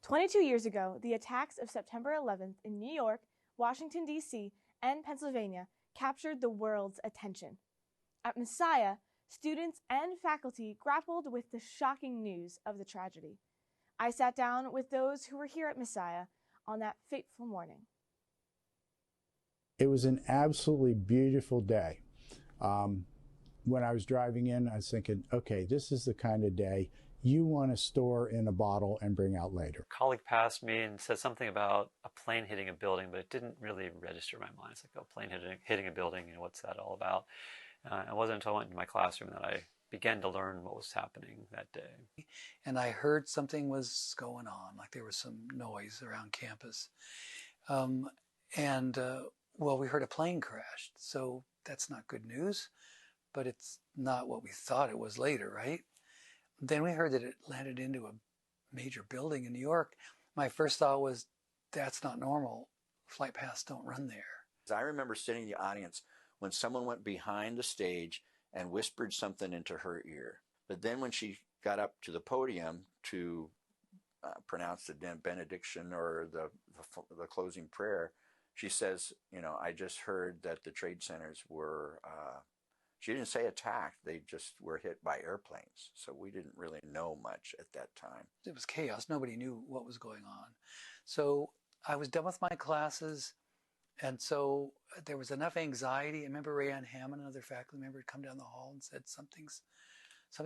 22 years ago, the attacks of September 11th in New York, Washington, D.C., and Pennsylvania captured the world's attention. At Messiah, students and faculty grappled with the shocking news of the tragedy. I sat down with those who were here at Messiah on that fateful morning. It was an absolutely beautiful day. When I was driving in, I was thinking, okay, this is the kind of day you want to store in a bottle and bring out later. A colleague passed me and said something about a plane hitting a building, but it didn't really register in my mind. It's like, oh, plane hitting a building, what's that all about? It wasn't until I went into my classroom that I began to learn what was happening that day. And I heard something was going on, like there was some noise around campus. Well, we heard a plane crashed, so that's not good news, but it's not what we thought it was later, right? Then we heard that it landed into a major building in New York. My first thought was, that's not normal. Flight paths don't run there. I remember sitting in the audience when someone went behind the stage and whispered something into her ear. But then when she got up to the podium to pronounce the benediction or the closing prayer, she says, I just heard that the trade centers were, she didn't say attacked, they just were hit by airplanes. So we didn't really know much at that time. It was chaos. Nobody knew what was going on. So I was done with my classes, and so there was enough anxiety. I remember Rayanne Hammond, another faculty member, had come down the hall and said something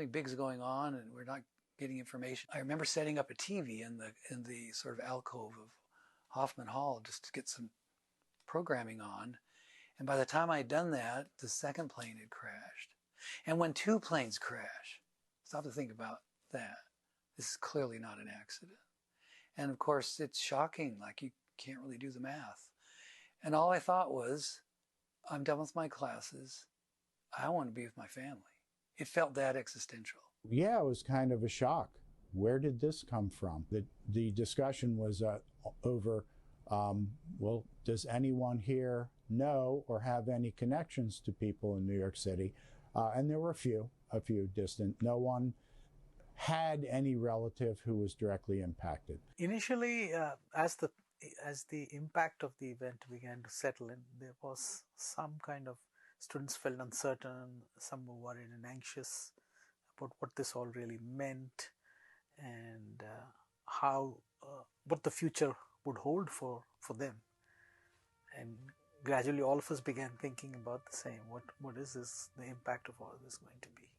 big is going on and we're not getting information. I remember setting up a TV in the sort of alcove of Hoffman Hall just to get some programming on. And by the time I'd done that, the second plane had crashed. And when two planes crash, stop to think about that. This is clearly not an accident. And of course, it's shocking, like you can't really do the math. And all I thought was, I'm done with my classes. I want to be with my family. It felt that existential. Yeah, it was kind of a shock. Where did this come from? The discussion was over, well, does anyone here know or have any connections to people in New York City? And there were a few distant. No one had any relative who was directly impacted. Initially, as the impact of the event began to settle in, there was some kind of, students felt uncertain, some were worried and anxious about what this all really meant and what the future would hold for them. And gradually all of us began thinking about the same. What is this, the impact of all this going to be?